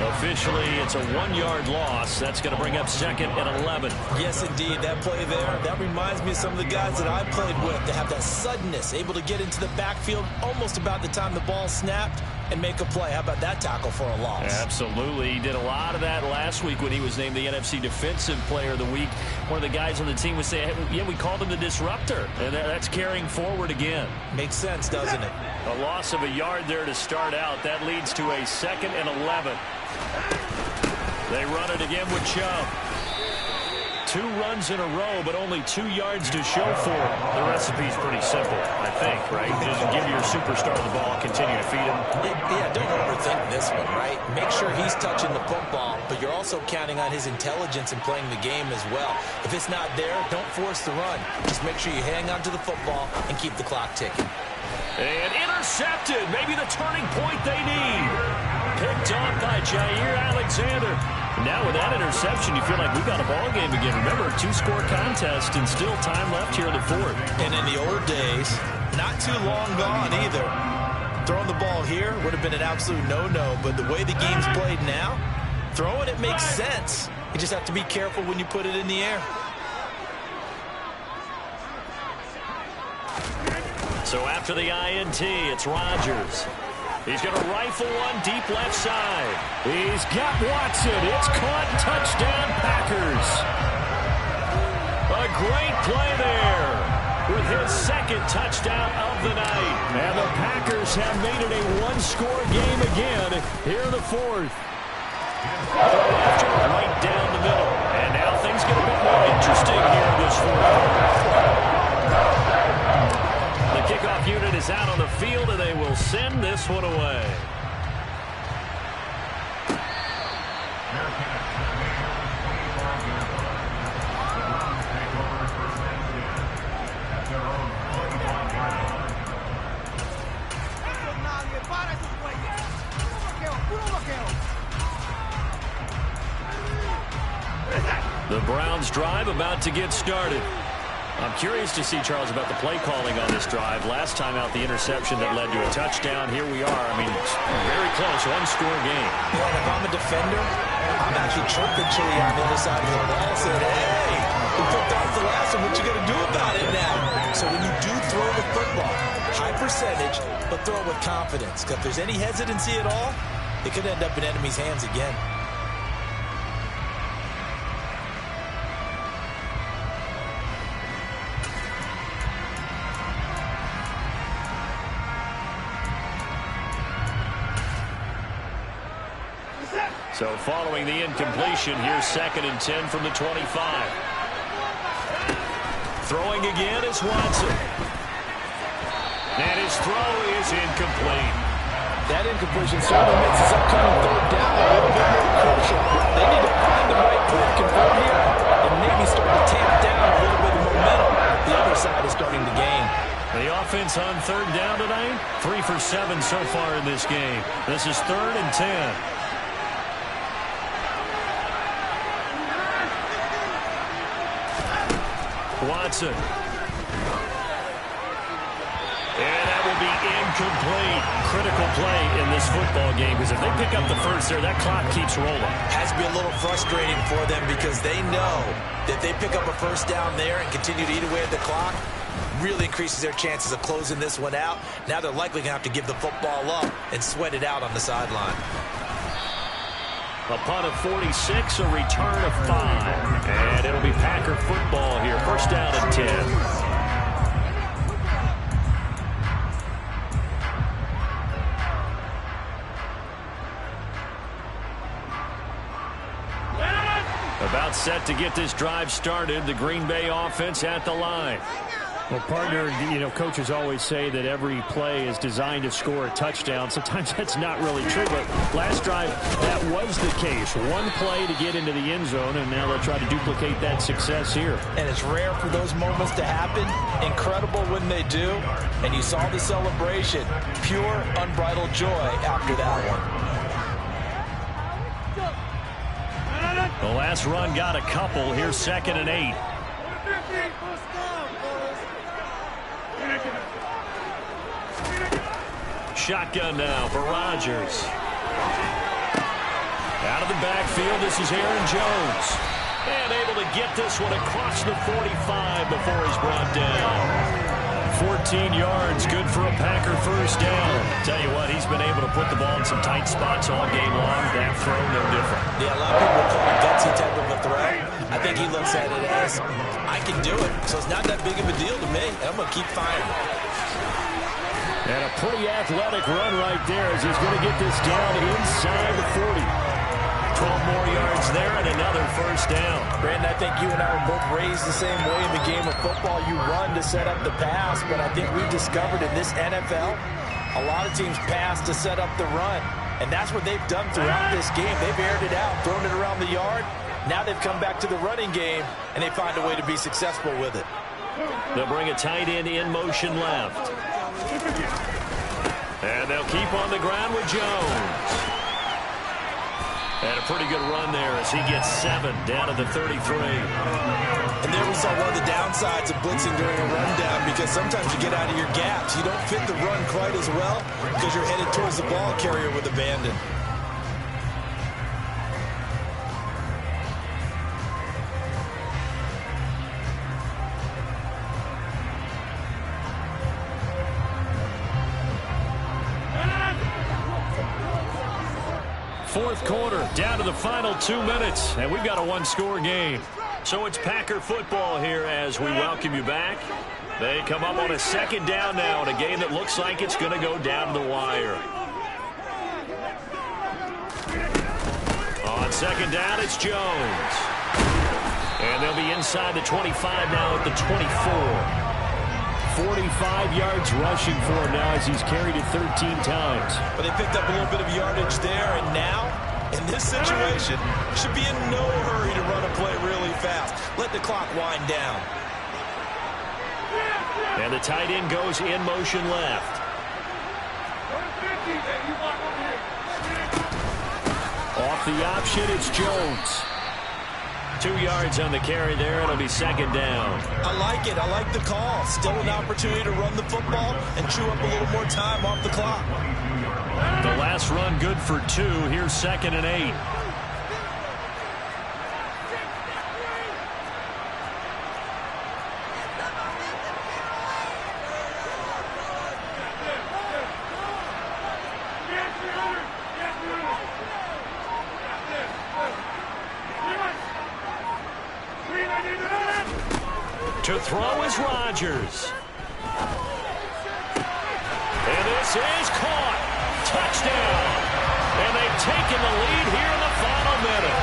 Officially, it's a 1-yard loss. That's going to bring up 2nd and 11. Yes, indeed. That play there, that reminds me of some of the guys that I played with. They have that suddenness, able to get into the backfield almost about the time the ball snapped and make a play. How about that tackle for a loss? Absolutely. He did a lot of that last week when he was named the NFC Defensive Player of the Week. One of the guys on the team was saying, hey, yeah, we called him the disruptor. And that's carrying forward again. Makes sense, doesn't it? A loss of a yard there to start out. That leads to a 2nd and 11. They run it again with Chubb. 2 runs in a row, but only 2 yards to show for it. The recipe's pretty simple, I think, right? Just give your superstar the ball, continue to feed him. Yeah, don't overthink this one, right? Make sure he's touching the football, but you're also counting on his intelligence in playing the game as well. If it's not there, don't force the run. Just make sure you hang on to the football and keep the clock ticking. And intercepted. Maybe the turning point they need. Picked off by Jair Alexander. Now with that interception, you feel like we've got a ball game again. Remember, a 2-score contest and still time left here in the 4th. And in the old days, not too long gone either, Throwing the ball here would have been an absolute no-no, but the way the game's played now, throwing it makes sense. You just have to be careful when you put it in the air. So after the INT, it's Rodgers. He's going to rifle one deep left side. He's got Watson. It's caught. Touchdown, Packers. A great play there with his second touchdown of the night. And the Packers have made it a one-score game again here in the fourth. After right down the middle. And now things get a bit more interesting here in this fourth. The kickoff unit is out on the field, and they will send this one away. The Browns drive about to get started. I'm curious to see, Charles, about the play calling on this drive. Last time out, the interception that led to a touchdown. Here we are. I mean, it's very close, one-score game. Yeah, and if I'm a defender, I'm actually chirping Chili on the other side of the ball and saying, hey, we picked off the last one. What you going to do about it now? So when you do throw the football, high percentage, but throw it with confidence. Because if there's any hesitancy at all, it could end up in enemy's hands again. So following the incompletion, here's 2nd and 10 from the 25. Throwing again is Watson. And his throw is incomplete. That incompletion certainly makes his upcoming third down a little bit more crucial. They need to find the right play to convert here and maybe start to tamp down a little bit of momentum. The other side is starting to gain. The offense on 3rd down tonight, 3 for 7 so far in this game. This is 3rd and 10. Watson. And that will be incomplete. Critical play in this football game, because if they pick up the first there, that clock keeps rolling. Has to be a little frustrating for them because they know that they pick up a first down there and continue to eat away at the clock, really increases their chances of closing this one out. Now they're likely going to have to give the football up and sweat it out on the sideline. A punt of 46, a return of 5. And it'll be Packer football here. First down and 10. About set to get this drive started. The Green Bay offense at the line. Well, partner, you know, coaches always say that every play is designed to score a touchdown. Sometimes that's not really true, but last drive, that was the case. One play to get into the end zone, and now they'll try to duplicate that success here. And it's rare for those moments to happen. Incredible when they do. And you saw the celebration. Pure, unbridled joy after that one. The last run got a couple. Here's 2nd and 8. Shotgun now for Rodgers. Out of the backfield, this is Aaron Jones. And able to get this one across the 45 before he's brought down. 14 yards, good for a Packer first down. Tell you what, he's been able to put the ball in some tight spots all game long. That throw, no different. Yeah, a lot of people call it gutsy type of a throw. I think he looks at it as, I can do it, so it's not that big of a deal to me, and I'm going to keep firing. And a pretty athletic run right there as he's going to get this down inside the 40. 12 more yards there and another first down. Brandon, I think you and I were both raised the same way in the game of football. You run to set up the pass, but I think we've discovered in this NFL, a lot of teams pass to set up the run. And that's what they've done throughout this game. They've aired it out, thrown it around the yard. Now they've come back to the running game, and they find a way to be successful with it. They'll bring a tight end in motion left. And they'll keep on the ground with Jones. And a pretty good run there as he gets 7 down to the 33. And there we saw one of the downsides of blitzing during a rundown, because sometimes you get out of your gaps. You don't fit the run quite as well because you're headed towards the ball carrier with abandon. Fourth quarter, down to the final 2 minutes, and we've got a one-score game. So it's Packer football here as we welcome you back. They come up on a second down now in a game that looks like it's going to go down to the wire. On second down, it's Jones. And they'll be inside the 25 now at the 24. 45 yards rushing for him now as he's carried it 13 times. But they picked up a little bit of yardage there, and now, in this situation, should be in no hurry to run a play really fast. Let the clock wind down. And the tight end goes in motion left. Off the option, it's Jones. 2 yards on the carry there. It'll be second down. I like it. I like the call. Still an opportunity to run the football and chew up a little more time off the clock. The last run good for 2. Here's 2nd and 8. To throw is Rodgers. And this is caught. Touchdown. And they've taken the lead here in the final minute.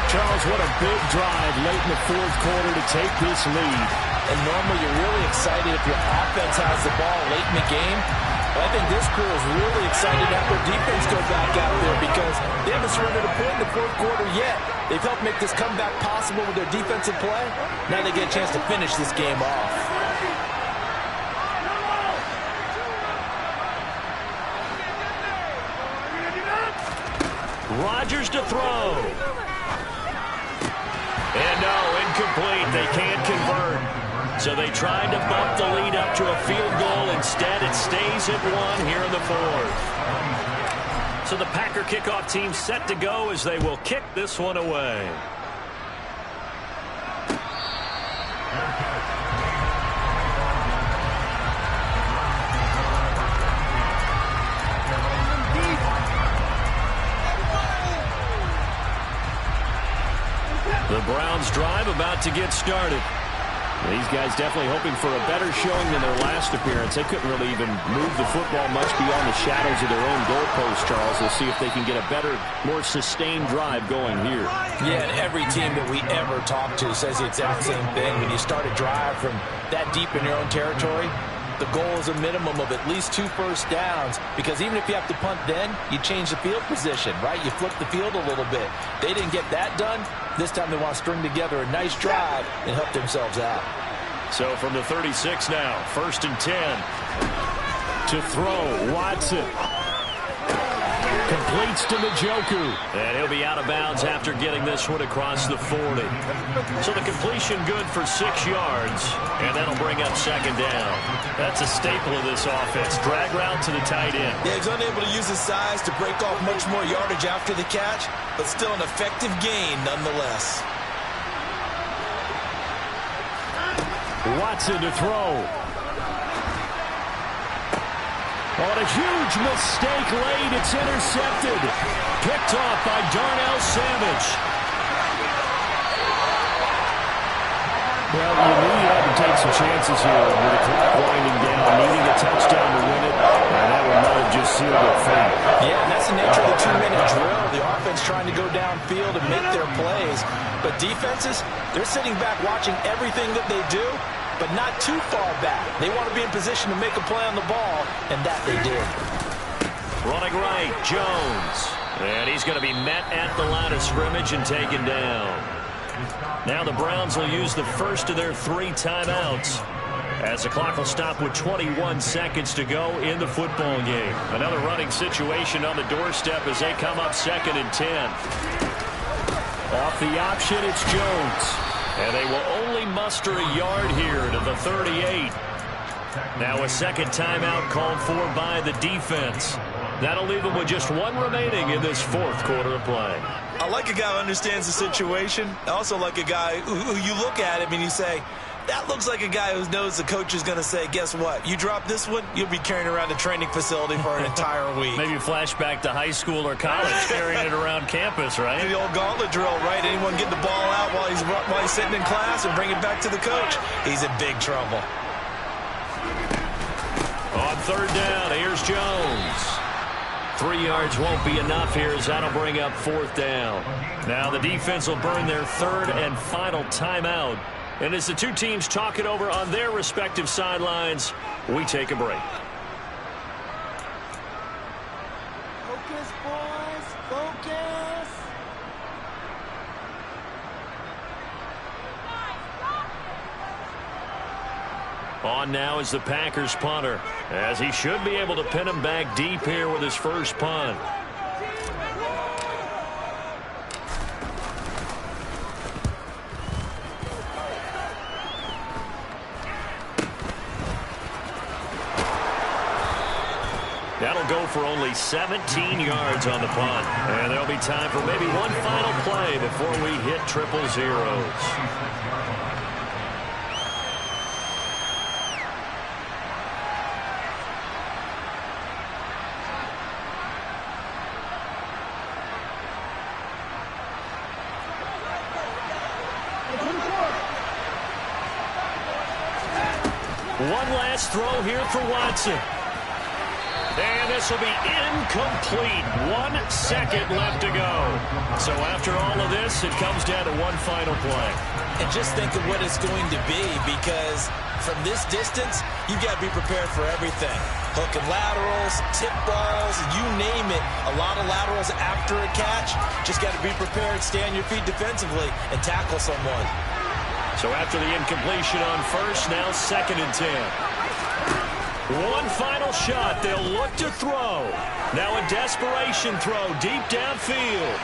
Charles, what a big drive late in the fourth quarter to take this lead. And normally you're really excited if your offense has the ball late in the game. But I think this crew is really excited to have their defense go back out there because they haven't surrendered a point in the fourth quarter yet. They've helped make this comeback possible with their defensive play. Now they get a chance to finish this game off. Rodgers to throw. And no, incomplete. They can't convert. So they tried to bump the lead up to a field goal. Instead, it stays at 1 here in the fourth. So the Packer kickoff team set to go as they will kick this one away. The Browns drive about to get started. These guys definitely hoping for a better showing than their last appearance. They couldn't really even move the football much beyond the shadows of their own goalpost, Charles. We'll see if they can get a better, more sustained drive going here. Yeah, and every team that we ever talk to says the exact same thing. When you start a drive from that deep in your own territory, the goal is a minimum of at least 2 first downs, because even if you have to punt then, you change the field position, right? You flip the field a little bit. They didn't get that done. This time they want to string together a nice drive and help themselves out. So from the 36 now, 1st and 10. To throw, Watson. Completes to Njoku. And he'll be out of bounds after getting this one across the 40. So the completion good for 6 yards. And that'll bring up second down. That's a staple of this offense. Drag route to the tight end. Yeah, he's unable to use his size to break off much more yardage after the catch, but still an effective gain nonetheless. Watson to throw. On a huge mistake late, it's intercepted. Picked off by Darnell Savage. Well, you knew you had to take some chances here with the clock winding down, needing a touchdown to win it, and that one might have just sealed their fate. Yeah, and that's the nature of the 2-minute drill. The offense trying to go downfield and make their plays. But defenses, they're sitting back watching everything that they do, but not too far back. They want to be in position to make a play on the ball, and that they did. Running right, Jones. And he's going to be met at the line of scrimmage and taken down. Now the Browns will use the first of their 3 timeouts. As the clock will stop with 21 seconds to go in the football game. Another running situation on the doorstep as they come up 2nd and 10. Off the option, it's Jones. And they will only muster a yard here to the 38. Now a second timeout called for by the defense. That'll leave them with just one remaining in this 4th quarter of play. I like a guy who understands the situation. I also like a guy who you look at him and you say, that looks like a guy who knows the coach is going to say, guess what? You drop this one, you'll be carrying around a training facility for an entire week. Maybe flashback to high school or college, carrying it around campus, right? The old gauntlet drill, right? Anyone get the ball out while he's sitting in class and bring it back to the coach? He's in big trouble. On 3rd down, here's Jones. 3 yards won't be enough here as that'll bring up 4th down. Now the defense will burn their 3rd and final timeout. And as the two teams talk it over on their respective sidelines, we take a break. Focus, boys. Focus. On now is the Packers punter, as he should be able to pin him back deep here with his first punt. That'll go for only 17 yards on the punt. And there'll be time for maybe one final play before we hit 000. One last throw here for Watson. And this will be incomplete. 1 second left to go. So after all of this, it comes down to one final play. And just think of what it's going to be, because from this distance, you've got to be prepared for everything. Hook and laterals, tip balls, you name it. A lot of laterals after a catch. Just got to be prepared, stay on your feet defensively, and tackle someone. So after the incompletion on 1st, now 2nd and 10. One final shot. They'll look to throw. Now a desperation throw deep downfield.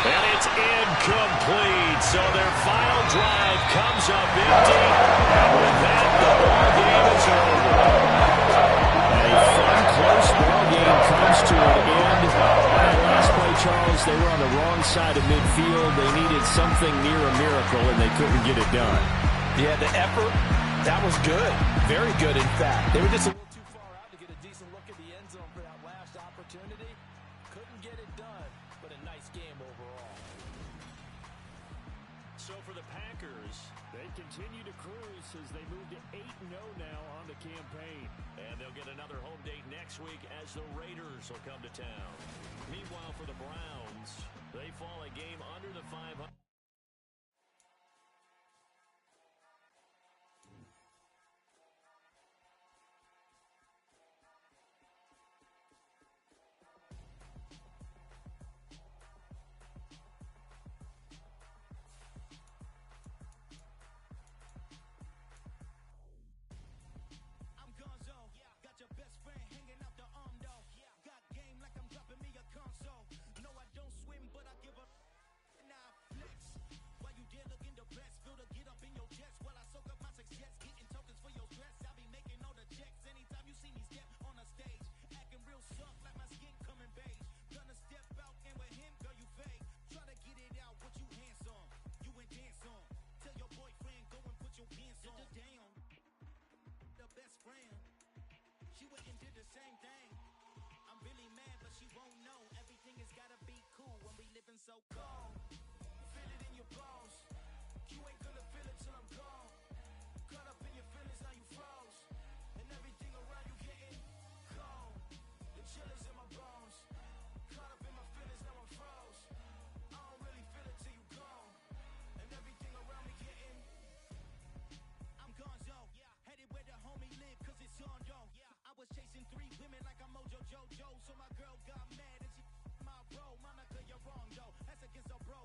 And it's incomplete. So their final drive comes up empty. And with that, the ball game is over. And a fun, close ball game comes to an end. That last play, Charles, they were on the wrong side of midfield. They needed something near a miracle, and they couldn't get it done. Yeah, the effort, that was good. Very good, in fact. They were just a little too far out to get a decent look at the end zone for that last opportunity. Couldn't get it done, but a nice game overall. So for the Packers, they continue to cruise as they move to 8-0 now on the campaign. And they'll get another home date next week as the Raiders will come to town. Meanwhile, for the Browns, they fall a game under the 500. So cold, feel it in your bones. You ain't gonna feel it till I'm gone. Caught up in your feelings, now you froze. And everything around you getting cold. The chill is in my bones. Caught up in my feelings, now I'm froze. I don't really feel it till you gone. And everything around me getting I'm gonzo, headed where the homie live, cause it's on, yo. I was chasing 3 women like I'm Mojo Jojo. So my girl got mad and she my bro, Monica, you're wrong, yo. That's against a bro.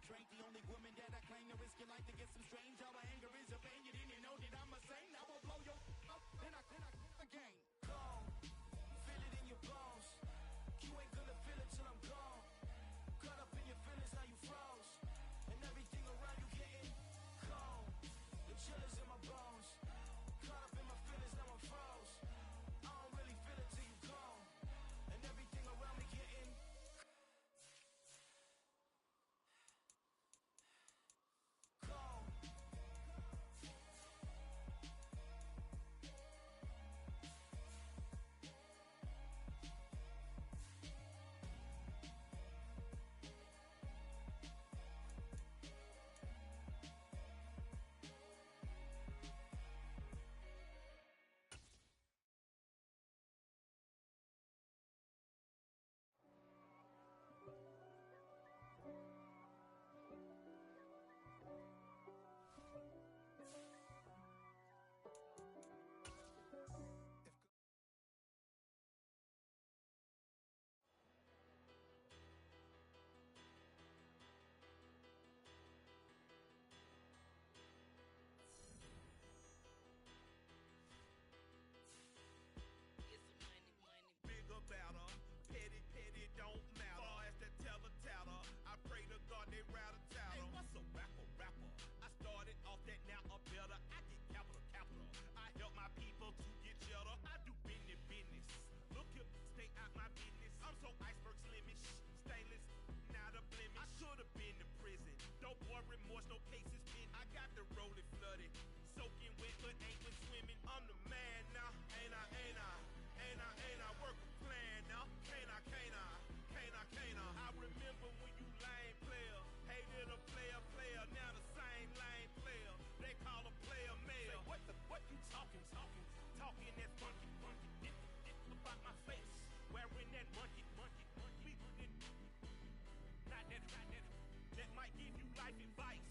drink. The only woman that I claim to risk your life to get some strange. All my anger is a pain. You didn't know that I'm a saint. I will blow your up, then I again. Gone, feel it in your bones. You ain't gonna feel it till I'm gone. Caught up in your feelings, now you froze. And everything around you getting cold. The chill is in my bones. Caught up in my feelings, now I'm froze. I don't really feel it till you gone. And everything around me getting cold. Bigger, better, petty, petty, don't matter. Far as the teller, I pray to God they rattle tattle. Hey, what's a rapper? I started off that, now I'm better. I get capital. I help my people to get cheddar. I do business. Look here, stay out my business. I'm so iceberg slimish, stainless, not a blemish. I should have been to prison. Don't boy remorse, no cases pinned. I got the rolling flooded, soaking wet, but ain't been swimming. I'm the man now, ain't I? Work a plan now, can't I? I remember when you lame player, hated a player, now the same lame player. They call a player mayor. Say, what you talking that funky, about my face, wearing that monkey, not that might give you life advice.